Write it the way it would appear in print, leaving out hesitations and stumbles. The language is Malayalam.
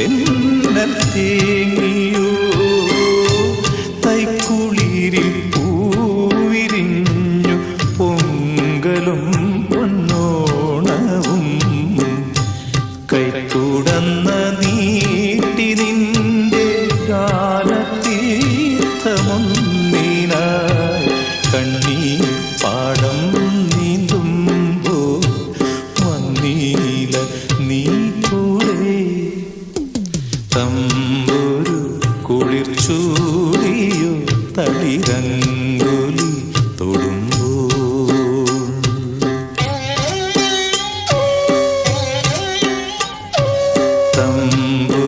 തെന്നൽ തേങ്ങിയോ തൈക്കുളിരിൽ പൂവിരിഞ്ഞു പൊങ്കലും പൊന്നോണവും കൈത്തുടന്ന നീട്ടി നിന്റെ കാലത്തീർത്ഥമൊന്നിനായി കണ്ണീർ പാടം നീന്തുമ്പോ വന്നീല നീ കൂടെ തമ്പൊരു കുളിർ ചൂടിയോ തളിരങ്ങ